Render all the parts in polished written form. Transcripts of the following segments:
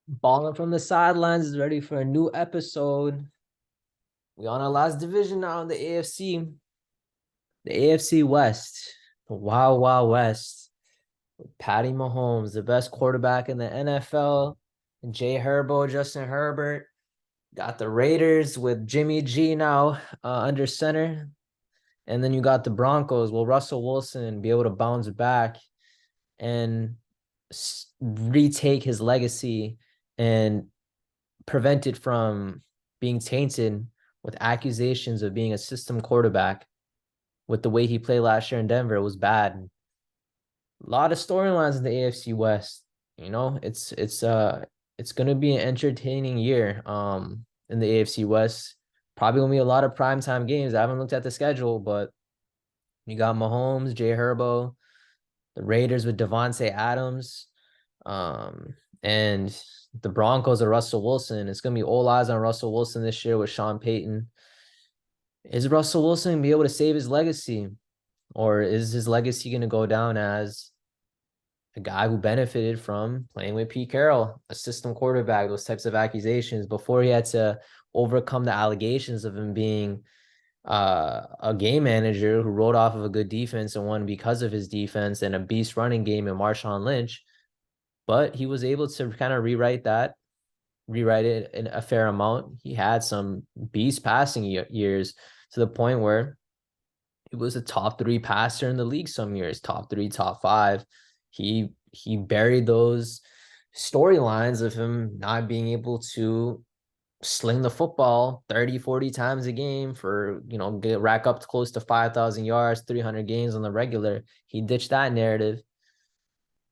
Balling from the sidelines is ready for a new episode. We on our last division now in the AFC. The AFC West. The Wild Wild West. Patty Mahomes, the best quarterback in the NFL. And Jay Herbo, Justin Herbert. Got the Raiders with Jimmy G now under center. And then you got the Broncos. Will Russell Wilson be able to bounce back and retake his legacy and prevent it from being tainted with accusations of being a system quarterback with the way he played last year in Denver? It was bad. A lot of storylines in the AFC West. It's gonna be an entertaining year in the AFC West. Probably gonna be a lot of primetime games. I haven't looked at the schedule, but you got Mahomes, Jay Herbo, the Raiders with Devontae Adams, and the Broncos are Russell Wilson. It's gonna be all eyes on Russell Wilson this year with Sean Payton. Is Russell Wilson gonna be able to save his legacy, or is his legacy gonna go down as a guy who benefited from playing with Pete Carroll, a system quarterback, those types of accusations before he had to overcome the allegations of him being a game manager who rode off of a good defense and won because of his defense and a beast running game in Marshawn Lynch. But he was able to kind of rewrite it in a fair amount. He had some beast passing years to the point where he was a top three passer in the league some years, top three, top five. He buried those storylines of him not being able to sling the football 30, 40 times a game for, get rack up to close to 5,000 yards, 300 games on the regular. He ditched that narrative.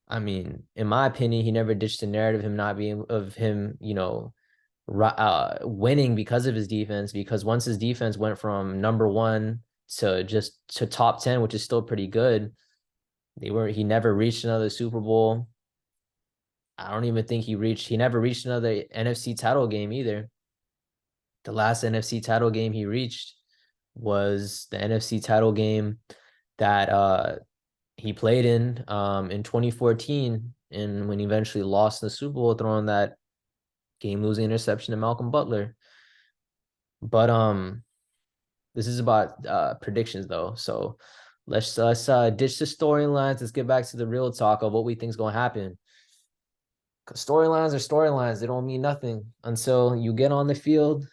I mean, in my opinion, he never ditched the narrative him not being of him, winning because of his defense. Because once his defense went from number one to just to top 10, which is still pretty good, he never reached another Super Bowl. I don't even think he never reached another NFC title game either. The last NFC title game he reached was the NFC title game that he played in 2014, and when he eventually lost in the Super Bowl, throwing that game-losing interception to Malcolm Butler. But this is about predictions though, so let's ditch the storylines. Let's get back to the real talk of what we think is going to happen. Because storylines are storylines; they don't mean nothing until you get on the field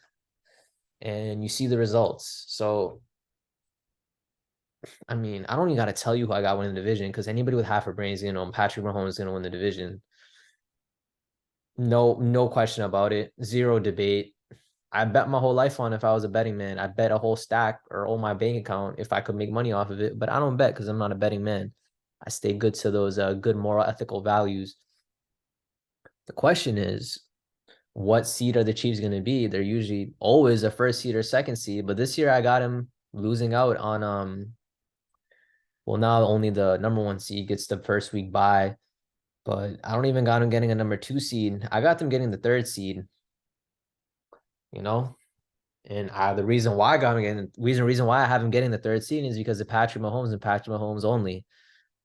and you see the results. So I mean, I don't even got to tell you who I got winning the division, because anybody with half a brain is going to know Patrick Mahomes is going to win the division. No question about it. Zero debate. I bet my whole life on if I was a betting man. I bet a whole stack or all my bank account if I could make money off of it. But I don't bet because I'm not a betting man. I stay good to those good moral, ethical values. The question is, what seed are the Chiefs going to be? They're usually always a first seed or second seed, but this year I got him losing out on well, now only the number one seed gets the first week bye, but I don't even got him getting a number two seed. I got them getting the third seed, you know? And the reason why I got him getting reason why I have him getting the third seed is because of Patrick Mahomes and Patrick Mahomes only.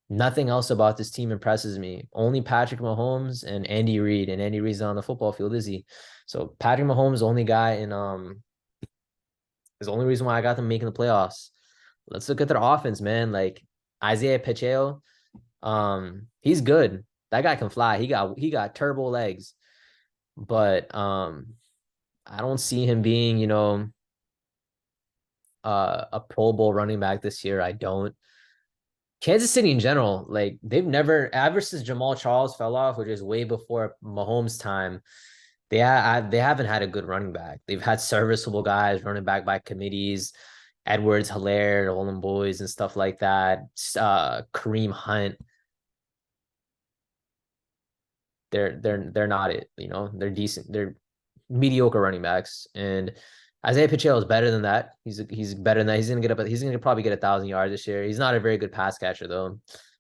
Nothing else about this team impresses me. Only Patrick Mahomes and Andy Reid, and Andy Reid's on the football field, is he? So Patrick Mahomes, the only guy in is the only reason why I got them making the playoffs. Let's look at their offense, man. Like Isaiah Pacheco, he's good. That guy can fly. He got turbo legs, but I don't see him being, a Pro Bowl running back this year. I don't. Kansas City in general, like they've never, ever since Jamal Charles fell off, which is way before Mahomes' time, they haven't had a good running back. They've had serviceable guys running back by committees, Edwards, Hilaire, all them boys and stuff like that. Kareem Hunt. They're not it. They're decent. They're mediocre running backs, and Isaiah Pacheco is better than that. He's better than that. He's gonna probably get 1,000 yards this year. He's not a very good pass catcher though,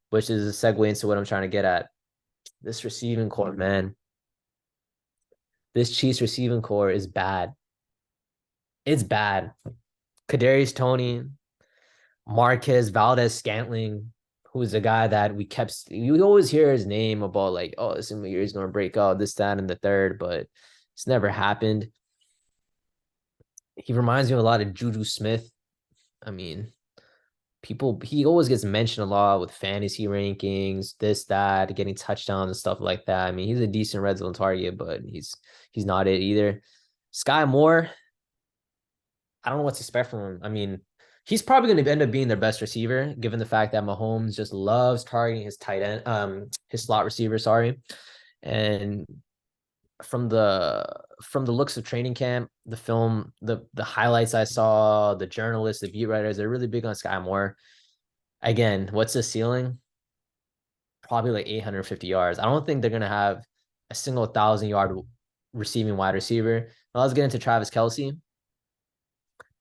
which is a segue into what I'm trying to get at. This receiving core, man. This Chiefs receiving core is bad. It's bad. Kadarius Toney, Marquez Valdez Scantling, who's a guy that we always hear his name about like, oh, this year he's gonna break out, this, that, and the third, but it's never happened. He reminds me of a lot of Juju Smith. I mean, he always gets mentioned a lot with fantasy rankings, this, that, getting touchdowns and stuff like that. I mean, he's a decent red zone target, but he's not it either. Sky Moore, I don't know what to expect from him. I mean, he's probably going to end up being their best receiver, given the fact that Mahomes just loves targeting his tight end, his slot receiver, sorry. And from the looks of training camp, the film, the highlights I saw, the journalists, the beat writers, they're really big on Sky Moore. Again, what's the ceiling? Probably like 850 yards. I don't think they're gonna have a single 1,000 yard receiving wide receiver. Now let's get into Travis Kelce.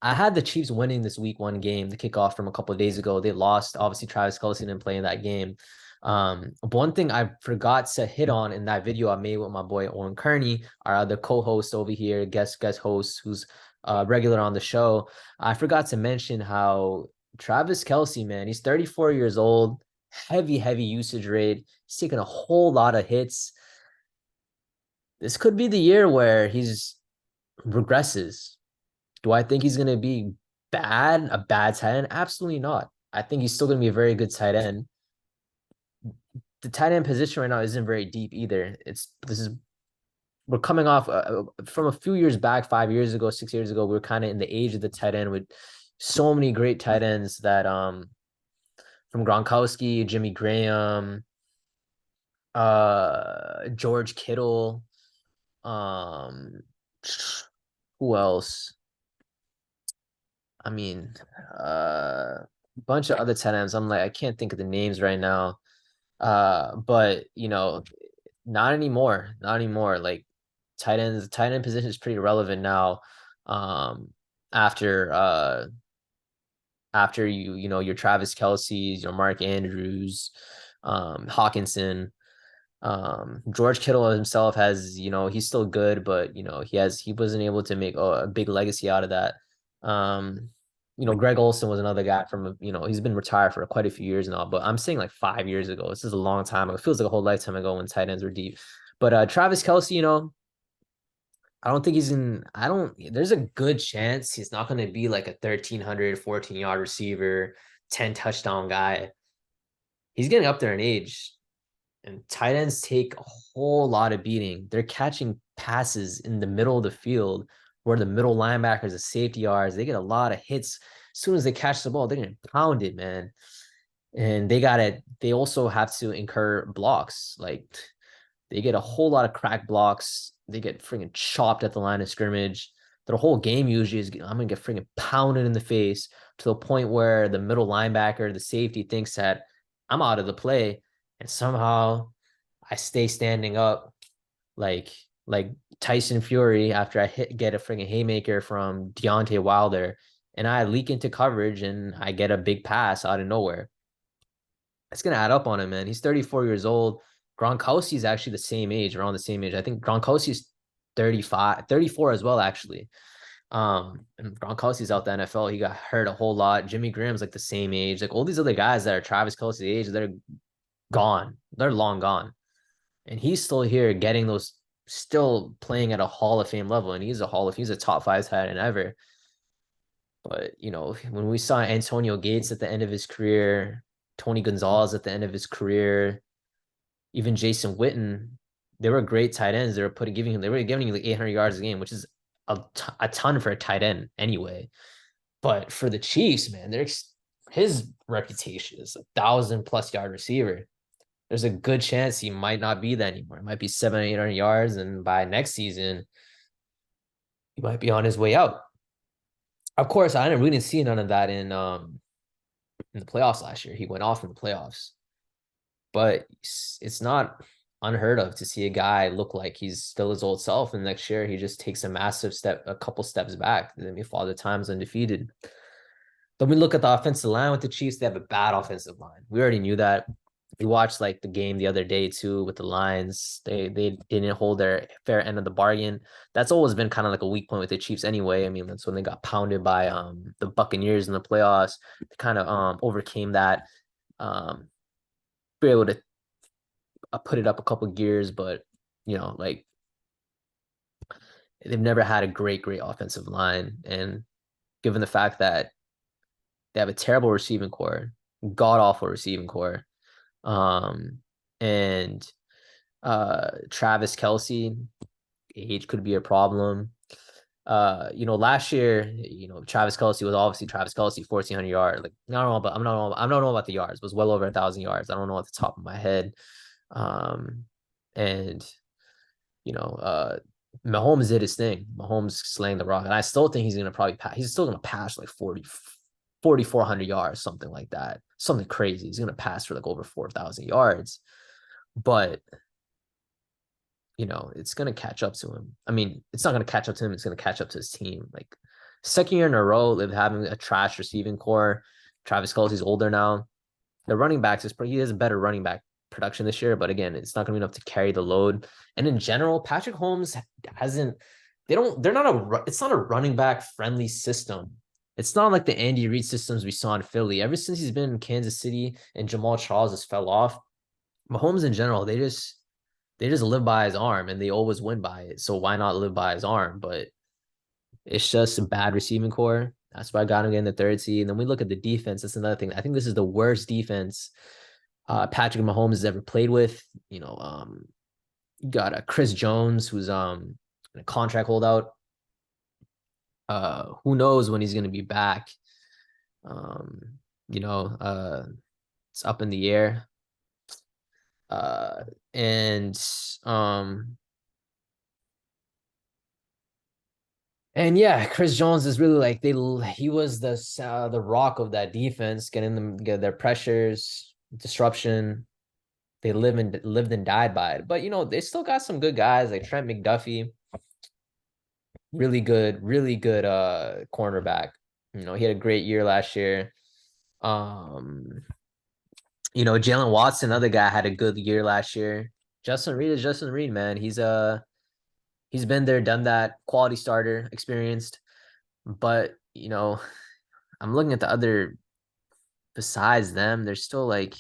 I had the Chiefs winning this week one game, the kickoff from a couple of days ago. They lost. Obviously, Travis Kelce didn't play in that game. But one thing I forgot to hit on in that video I made with my boy Owen Kearney, our other co-host over here, guest host, who's regular on the show. I forgot to mention how Travis Kelce, man, he's 34 years old, heavy usage rate. He's taking a whole lot of hits. This could be the year where he's regresses. Do I think he's going to be a bad tight end? Absolutely not. I think he's still going to be a very good tight end. The tight end position right now isn't very deep either. We're coming off from a few years back, 5 years ago, 6 years ago. We were kind of in the age of the tight end with so many great tight ends that from Gronkowski, Jimmy Graham, George Kittle, who else? I mean, a bunch of other tight ends. I'm like, I can't think of the names right now. But not anymore. Not anymore. Like tight end position is pretty relevant now. After your Travis Kelce's, your Mark Andrews, Hawkinson, George Kittle himself has, he's still good, but he wasn't able to make a big legacy out of that. Greg Olson was another guy from, he's been retired for quite a few years now, but I'm saying like 5 years ago. This is a long time ago. It feels like a whole lifetime ago when tight ends were deep. But Travis Kelce, I don't think there's a good chance he's not going to be like a 1,300, 14-yard receiver, 10 touchdown guy. He's getting up there in age, and tight ends take a whole lot of beating. They're catching passes in the middle of the field where the middle linebackers, the safety yards, they get a lot of hits. As soon as they catch the ball, they're getting pounded, man. And they also have to incur blocks. Like they get a whole lot of crack blocks. They get freaking chopped at the line of scrimmage. Their whole game usually is I'm gonna get freaking pounded in the face to the point where the middle linebacker, the safety, thinks that I'm out of the play, and somehow I stay standing up like Tyson Fury after I get a freaking haymaker from Deontay Wilder, and I leak into coverage and I get a big pass out of nowhere. It's gonna add up on him, man. He's 34 years old. Gronkowski is actually the same age, around the same age. I think Gronkowski's 35, 34 as well, actually. And Gronkowski's out the NFL. He got hurt a whole lot. Jimmy Graham's like the same age. Like all these other guys that are Travis Kelce's age, they're gone. They're long gone. And he's still here getting those, still playing at a Hall of Fame level. And he's a top 5 tight end ever. But when we saw Antonio Gates at the end of his career, Tony Gonzalez at the end of his career, even Jason Witten, they were great tight ends. They were giving you like 800 yards a game, which is a ton for a tight end anyway. But for the Chiefs, man, his reputation is 1,000+ yard receiver. There's a good chance he might not be that anymore. It might be 700, 800 yards, and by next season, he might be on his way out. Of course, we didn't see none of that in the playoffs last year. He went off in the playoffs, but it's not unheard of to see a guy look like he's still his old self, and next year he just takes a couple steps back. Then we follow the times undefeated. Then we look at the offensive line with the Chiefs. They have a bad offensive line. We already knew that. We watched like the game the other day too with the Lions. They didn't hold their fair end of the bargain. That's always been kind of like a weak point with the Chiefs anyway. I mean, that's when they got pounded by the Buccaneers in the playoffs. They kind of overcame that. be able to put it up a couple gears, but like they've never had a great offensive line, and given the fact that they have a terrible receiving core, god awful receiving core, um, and Travis Kelce, age could be a problem. Last year, Travis Kelce was obviously Travis Kelce, 1,400 yards. Like, I don't know, but I don't know about the yards. It was well over 1,000 yards. I don't know at the top of my head. And Mahomes did his thing. Mahomes slaying the rock, and I still think he's gonna probably pass. He's still gonna pass like 4,400 yards, something like that, something crazy. He's gonna pass for like over 4,000 yards, but it's gonna catch up to him. I mean, it's not gonna catch up to him. It's gonna catch up to his team. Like, second year in a row of having a trash receiving core. Travis Kelce's older now. The running backs he has a better running back production this year, but again, it's not gonna be enough to carry the load. And in general, Patrick Holmes hasn't. It's not a running back friendly system. It's not like the Andy Reid systems we saw in Philly. Ever since he's been in Kansas City and Jamal Charles just fell off, Mahomes in general, they just live by his arm and they always win by it. So why not live by his arm? But it's just a bad receiving core. That's why I got him getting the third seed. And then we look at the defense. That's another thing. I think this is the worst defense Patrick Mahomes has ever played with. You got a Chris Jones who's in a contract holdout. Who knows when he's going to be back? You know, it's up in the air. And yeah, Chris Jones is really like he was the rock of that defense, getting them get their pressures, disruption. They lived and died by it. But they still got some good guys like Trent McDuffie, really good cornerback. He had a great year last year. Jalen Watson, another guy, had a good year last year. Justin Reed is Justin Reed, man. He's been there, done that, quality starter, experienced. But I'm looking at the other besides them. There's still like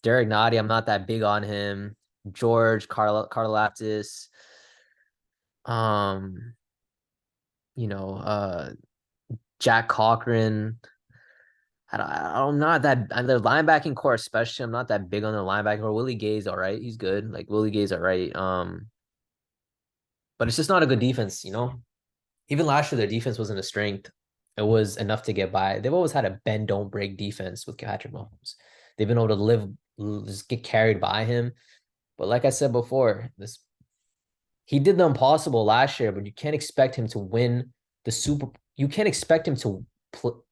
Derek Nottie. I'm not that big on him. George Karlaftis. Um, Jack Cochran. I'm not that the linebacking core, especially. I'm not that big on the linebacking core. Willie Gay's all right. He's good. Like Willie Gay's all right. But it's just not a good defense. Even last year, their defense wasn't a strength. It was enough to get by. They've always had a bend don't break defense with Patrick Mahomes. They've been able to just get carried by him. But like I said before, he did the impossible last year, but you can't expect him to win the Super. You can't expect him to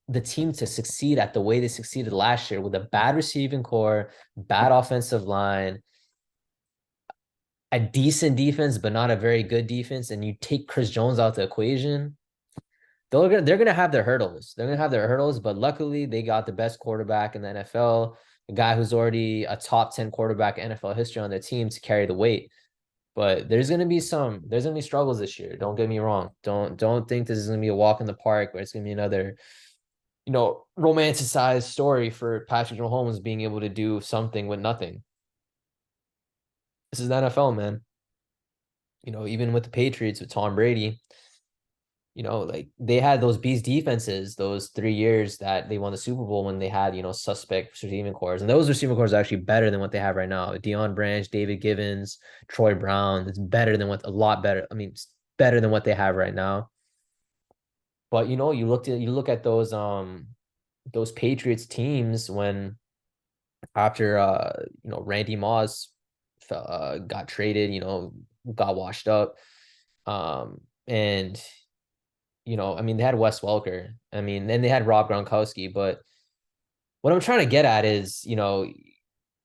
the team to succeed at the way they succeeded last year with a bad receiving core, bad offensive line, a decent defense, but not a very good defense, and you take Chris Jones out the equation. They're gonna have their hurdles. They're gonna have their hurdles, but luckily they got the best quarterback in the NFL, a guy who's already a top 10 quarterback in NFL history on their team to carry the weight. But there's gonna be struggles this year. Don't get me wrong. Don't think this is gonna be a walk in the park, but it's gonna be another, romanticized story for Patrick Mahomes being able to do something with nothing. This is the NFL, man. Even with the Patriots with Tom Brady, like they had those beast defenses those 3 years that they won the Super Bowl when they had, suspect receiving cores. And those receiving cores are actually better than what they have right now. Deion Branch, David Givens, Troy Brown. It's better than a lot better. I mean, it's better than what they have right now. But you look at those Patriots teams when after Randy Moss got traded, got washed up. And I mean, they had Wes Welker. I mean, and they had Rob Gronkowski. But what I'm trying to get at is,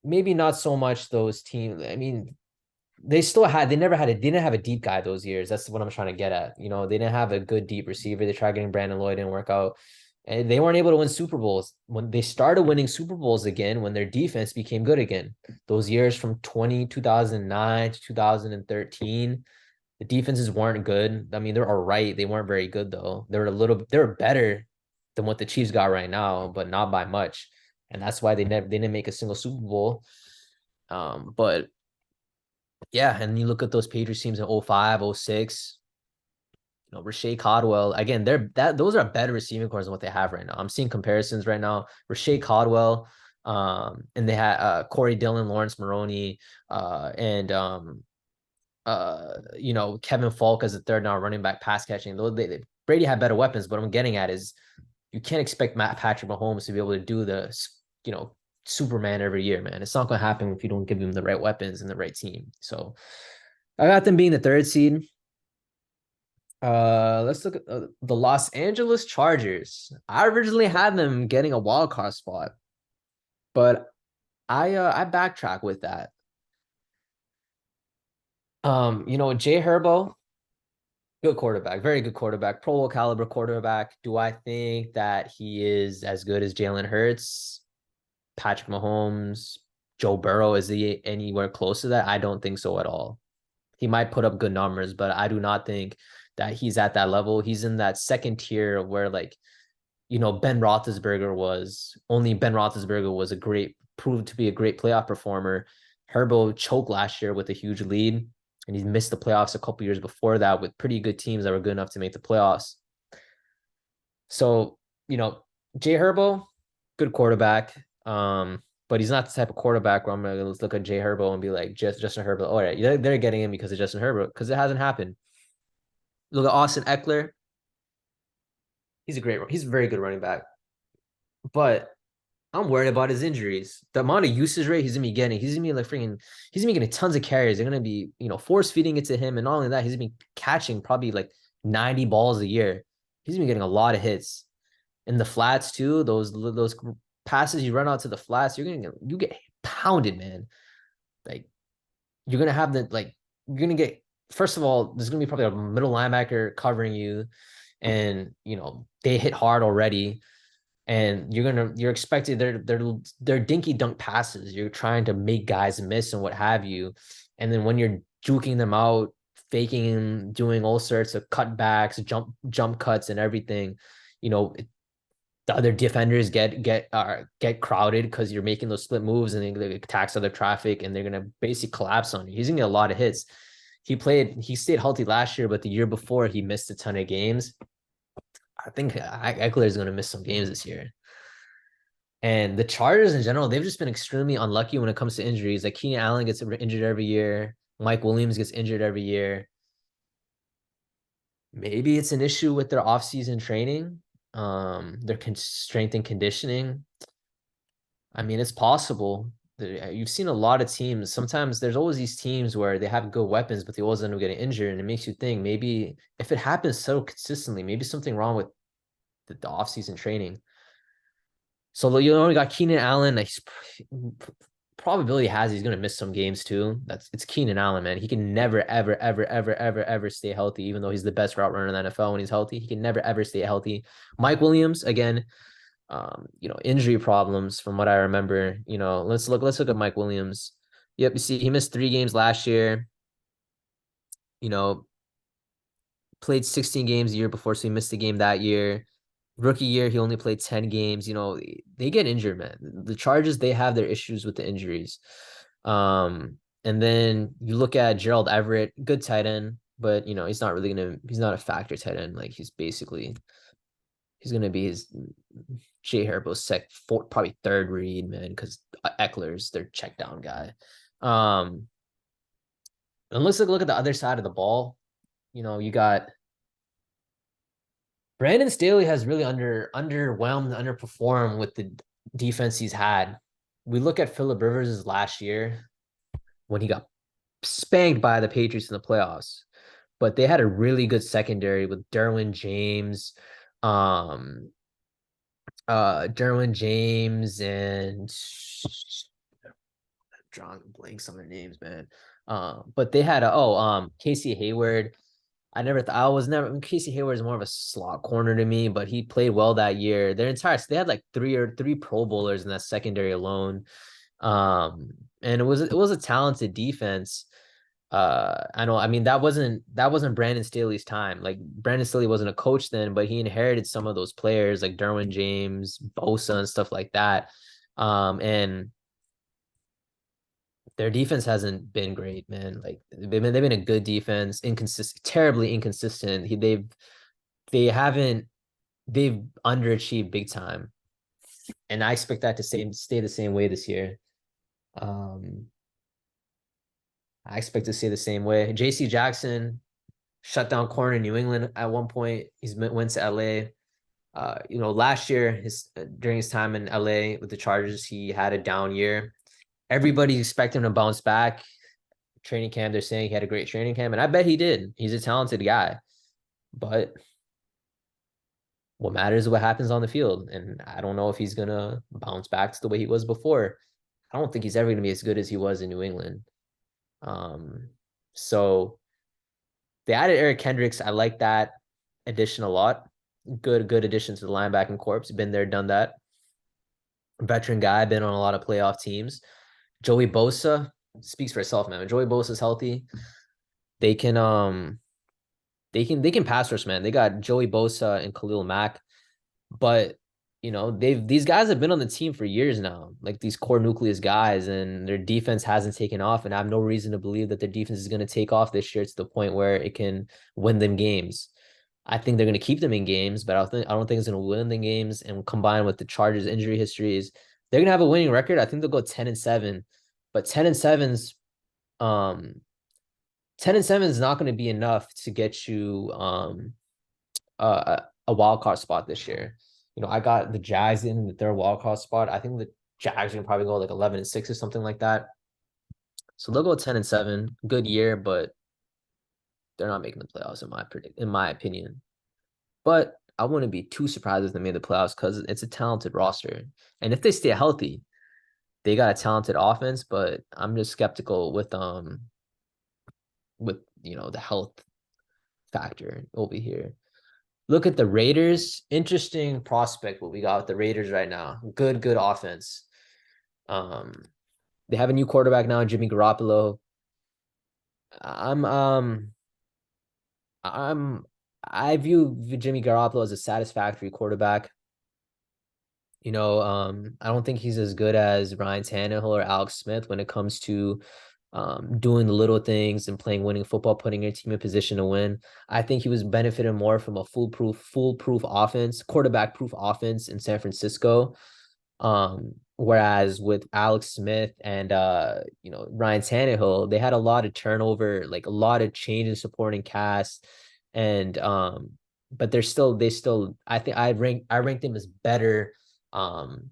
maybe not so much those teams. I mean, they didn't have a deep guy those years. That's what I'm trying to get at. They didn't have a good deep receiver. They tried getting Brandon Lloyd, didn't work out. And they weren't able to win Super Bowls. When they started winning Super Bowls again, when their defense became good again, those years from 2009 to 2013, the defenses weren't good. I mean, they're all right. They weren't very good though. They were better than what the Chiefs got right now, but not by much. and that's why they didn't make a single Super Bowl. But yeah, and you look at those Patriots teams in 05, 06. Rashay Caldwell, again, those are better receiving corps than what they have right now. I'm seeing comparisons right now. Rashay Caldwell, and they had Corey Dillon, Lawrence Maroney, and Kevin Falk as a third now running back pass catching. Brady had better weapons, but what I'm getting at is you can't expect Patrick Mahomes to be able to do the Superman every year, man. It's not gonna happen if you don't give him the right weapons and the right team. So I got them being the third seed. Let's look at the Los Angeles Chargers. I originally had them getting a wild card spot, but I backtrack with that. Jay Herbo, good quarterback, very good quarterback, Pro Bowl caliber quarterback. Do I think that he is as good as Jalen Hurts, Patrick Mahomes, Joe Burrow? Is he anywhere close to that? I don't think so at all. He might put up good numbers, but I do not think that he's at that level. He's in that second tier where Ben Roethlisberger was. Only Ben Roethlisberger was proved to be a great playoff performer. Herbo choked last year with a huge lead, and he missed the playoffs a couple years before that with pretty good teams that were good enough to make the playoffs. So, Jay Herbo, good quarterback. But he's not the type of quarterback where I'm gonna look at Jay Herbo and be like, Justin Herbert. All right, they're getting him because of Justin Herbert, because it hasn't happened. Look at Austin Eckler. He's a very good running back. But I'm worried about his injuries. The amount of usage rate he's gonna be getting, he's gonna be getting tons of carries. They're gonna be, force feeding it to him, and not only that, he's gonna be catching probably like 90 balls a year. He's gonna be getting a lot of hits. In the flats too, those passes you run out to the flats, you get pounded, man. Like you're gonna have you're gonna get, first of all, there's gonna be probably a middle linebacker covering you, and they hit hard already, and you're expected they're dinky dunk passes. You're trying to make guys miss and what have you, and then when you're juking them out, faking, doing all sorts of cutbacks, jump cuts, and everything, the other defenders get crowded because you're making those split moves, and they attacks other traffic, and they're gonna basically collapse on you. He's gonna get a lot of hits. He stayed healthy last year, but the year before he missed a ton of games. I think Eckler is gonna miss some games this year. And the Chargers in general, they've just been extremely unlucky when it comes to injuries. Like Keenan Allen gets injured every year. Mike Williams gets injured every year. Maybe it's an issue with their offseason training, their strength and conditioning. I mean, it's possible. You've seen a lot of teams. Sometimes there's always these teams where they have good weapons, but they always end up getting injured, and it makes you think maybe if it happens so consistently, maybe something wrong with the offseason training. So we got Keenan Allen. Like, probability has he's gonna miss some games too. It's Keenan Allen, man. He can never, ever, ever, ever, ever, ever stay healthy, even though he's the best route runner in the NFL when he's healthy. He can never ever stay healthy. Mike Williams, again, injury problems from what I remember. Let's look at Mike Williams. Yep, you see he missed 3 games last year. Played 16 games a year before, so he missed a game that year. Rookie year, he only played 10 games. They get injured, man. The Chargers, they have their issues with the injuries. And then you look at Gerald Everett, good tight end, but he's not a factor tight end. Like he's gonna be his Jay Herbo's probably third read, man, because Eckler's their check down guy. And let's look at the other side of the ball. You got Brandon Staley has really underwhelmed, underperformed with the defense he's had. We look at Phillip Rivers' last year when he got spanked by the Patriots in the playoffs, but they had a really good secondary with Derwin James, and drawing blanks on their names, man. But they had Casey Hayward. Casey Hayward is more of a slot corner to me, but he played well that year. They had like three Pro Bowlers in that secondary alone. And it was a talented defense. I know, I mean, that wasn't Brandon Staley's time. Like Brandon Staley wasn't a coach then, but he inherited some of those players like Derwin James, Bosa, and stuff like that. And their defense hasn't been great, man. Like they've been a good defense, inconsistent, terribly inconsistent. They haven't they've underachieved big time, and I expect that to stay the same way this year. Um, I expect to stay the same way. J.C. Jackson shut down corner in New England at one point. Went to L.A. Last year during his time in LA with the Chargers, he had a down year. Everybody expected him to bounce back. Training camp, they're saying he had a great training camp, and I bet he did. He's a talented guy, but what matters is what happens on the field. And I don't know if he's gonna bounce back to the way he was before. I don't think he's ever gonna be as good as he was in New England. Um, so they added Eric Kendricks. I like that addition a lot. Good addition to the linebacking corps. Been there, done that. Veteran guy, been on a lot of playoff teams. Joey Bosa speaks for itself, man. When Joey Bosa's healthy, they can they can pass rush, man. They got Joey Bosa and Khalil Mack, but these guys have been on the team for years now, like these core nucleus guys, and their defense hasn't taken off. And I have no reason to believe that their defense is going to take off this year to the point where it can win them games. I think they're going to keep them in games, but I don't think it's going to win the games. And combined with the Chargers' injury histories, they're going to have a winning record. I think they'll go 10-7, but 10-7's um 10-7 is not going to be enough to get you a wild card spot this year. I got the Jags in the third wild card spot. I think the Jags are gonna probably go like 11-6 or something like that. So they'll go 10-7. Good year, but they're not making the playoffs in my opinion. But I wouldn't be too surprised if they made the playoffs because it's a talented roster. And if they stay healthy, they got a talented offense, but I'm just skeptical with the health factor over here. Look at the Raiders. Interesting prospect what we got with the Raiders right now. Good offense. Um, they have a new quarterback now, Jimmy Garoppolo. I'm um I'm I view Jimmy Garoppolo as a satisfactory quarterback. I don't think he's as good as Ryan Tannehill or Alex Smith when it comes to doing the little things and playing winning football, putting your team in position to win. I think he was benefiting more from a foolproof offense, quarterback-proof offense in San Francisco. Whereas with Alex Smith and Ryan Tannehill, they had a lot of turnover, like a lot of change in supporting cast, and but they still I think I ranked them as better um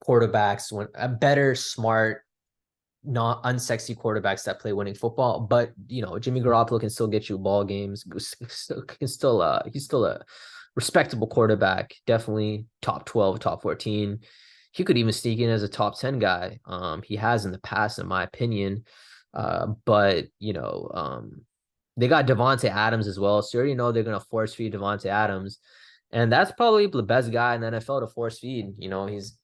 quarterbacks when better smart not unsexy quarterbacks that play winning football. But Jimmy Garoppolo can still get you ball games. He's still a respectable quarterback. Definitely top 12, top 14. He could even sneak in as a top 10 guy. He has in the past, in my opinion. But they got Devontae Adams as well. So you already know they're gonna force feed Devontae Adams. And that's probably the best guy in the NFL to force feed. He's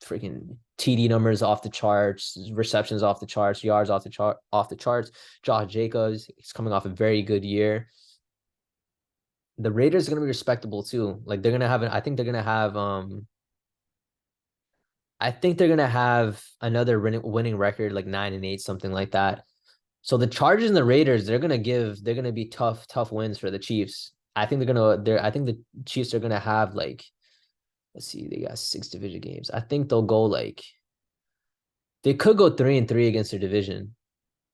freaking TD numbers off the charts, receptions off the charts, yards off the charts. Josh Jacobs, he's coming off a very good year. The Raiders are gonna be respectable too. Like they're gonna have I think they're gonna have another winning record, like 9-8, something like that. So the Chargers and the Raiders, they're gonna be tough wins for the Chiefs. I think the Chiefs are gonna have like, let's see, they got 6 division games. I think they'll go like they could go 3-3 against their division,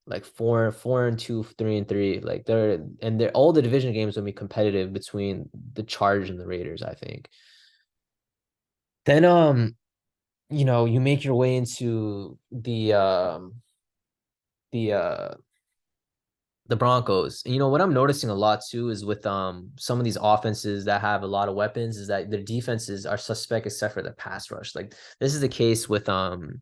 like 4-2, 3-3. Like they're all the division games will be competitive between the Chargers and the Raiders, I think. Then you make your way into the the Broncos. And what I'm noticing a lot too is with some of these offenses that have a lot of weapons is that their defenses are suspect except for the pass rush. Like this is the case with the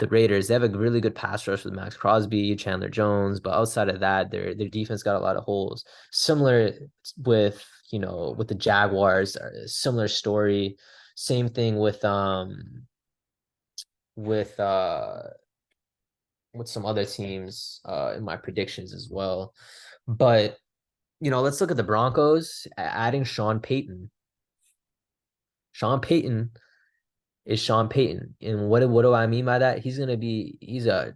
Raiders. They have a really good pass rush with Max Crosby, Chandler Jones, but outside of that, their defense got a lot of holes. Similar with with the Jaguars, similar story. Same thing with with some other teams in my predictions as well. But let's look at the Broncos adding Sean Payton. Sean Payton is Sean Payton. And what do I mean by that? He's a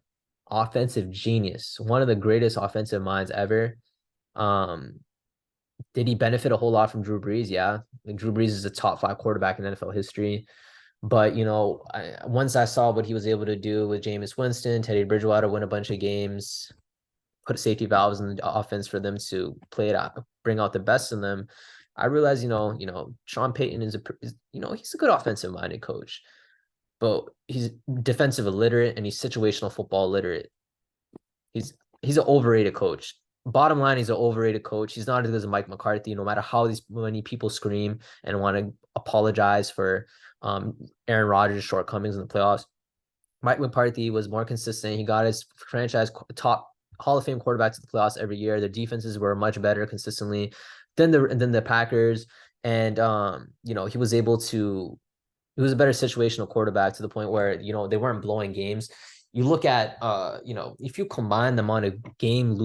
offensive genius, one of the greatest offensive minds ever. Um, did he benefit a whole lot from Drew Brees? Yeah. Like Drew Brees is a top 5 quarterback in NFL history. But once I saw what he was able to do with Jameis Winston, Teddy Bridgewater, win a bunch of games, put safety valves in the offense for them to play it out, bring out the best in them. I realized, Sean Payton he's a good offensive minded coach, but he's defensive illiterate and he's situational football illiterate. He's an overrated coach. Bottom line, he's an overrated coach. He's not as good as Mike McCarthy, no matter how many people scream and want to apologize for Aaron Rodgers' shortcomings in the playoffs. Mike McCarthy was more consistent. He got his franchise top Hall of Fame quarterback to the playoffs every year. Their defenses were much better consistently than the Packers. And he was able to he was a better situational quarterback to the point where, they weren't blowing games. You look at if you combine the amount of game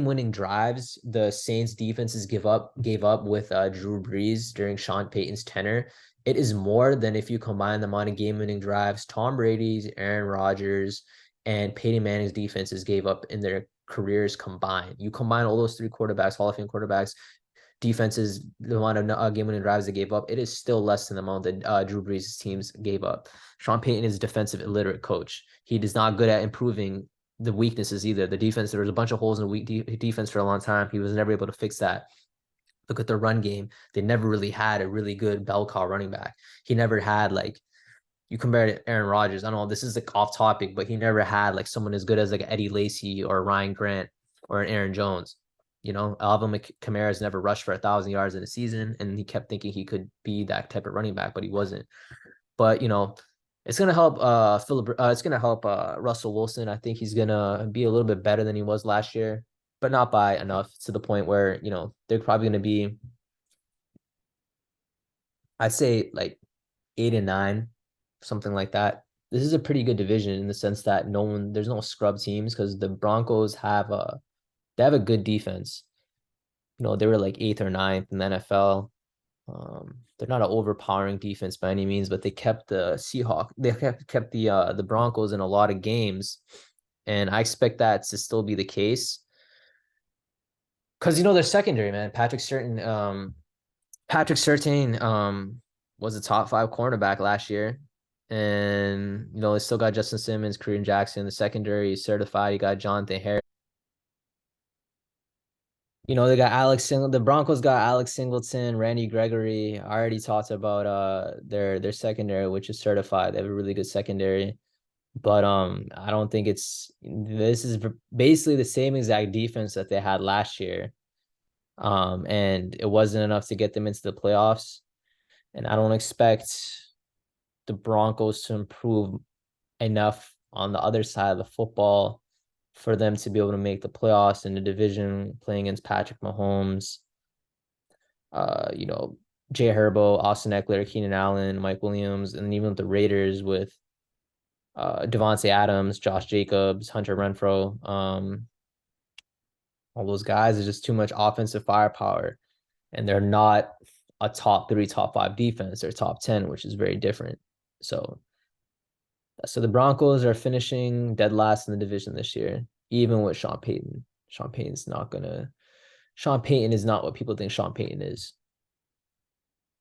winning drives the Saints defenses gave up with Drew Brees during Sean Payton's tenure, it is more than if you combine the amount of game winning drives Tom Brady's, Aaron Rodgers, and Peyton Manning's defenses gave up in their careers combined. You combine all those 3 quarterbacks, Hall of Fame quarterbacks, defenses, the amount of game-winning drives they gave up, it is still less than the amount that Drew Brees' teams gave up. Sean Payton is a defensive illiterate coach. He is not good at improving the weaknesses either. The defense, there was a bunch of holes in the weak defense for a long time. He was never able to fix that. Look at the run game. They never really had a really good bell cow running back. He never had you compare to Aaron Rodgers. I don't know, this is off topic, but he never had someone as good as Eddie Lacy or Ryan Grant or an Aaron Jones. Alvin Kamara's never rushed for 1,000 yards in a season, and he kept thinking he could be that type of running back, but he wasn't. But it's gonna help it's gonna help Russell Wilson. I think he's gonna be a little bit better than he was last year, but not by enough to the point where they're probably gonna be, I'd say 8 and 9, something like that. This is a pretty good division in the sense that there's no scrub teams because the Broncos they have a good defense. They were 8th or 9th in the NFL. They're not an overpowering defense by any means, but they kept the the Broncos in a lot of games, and I expect that to still be the case. Because their secondary, man, Patrick Surtain was a top 5 cornerback last year, and they still got Justin Simmons, Kareem Jackson. The secondary is certified. You got Jonathan Harris. They got the Broncos got Alex Singleton, Randy Gregory. I already talked about their secondary, which is certified. They have a really good secondary. But I don't think this is basically the same exact defense that they had last year. And it wasn't enough to get them into the playoffs. And I don't expect the Broncos to improve enough on the other side of the football for them to be able to make the playoffs in the division, playing against Patrick Mahomes, Jay Herbo, Austin Eckler, Keenan Allen, Mike Williams, and even with the Raiders with Devontae Adams, Josh Jacobs, Hunter Renfrow. All those guys is just too much offensive firepower, and they're not a top 3, top 5 defense. They're top 10, which is very different. So the Broncos are finishing dead last in the division this year, even with Sean Payton. Sean Payton is not what people think Sean Payton is.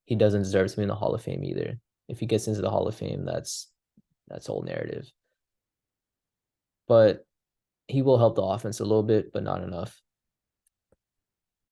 He doesn't deserve to be in the Hall of Fame either. If he gets into the Hall of Fame, that's whole narrative. But he will help the offense a little bit, but not enough.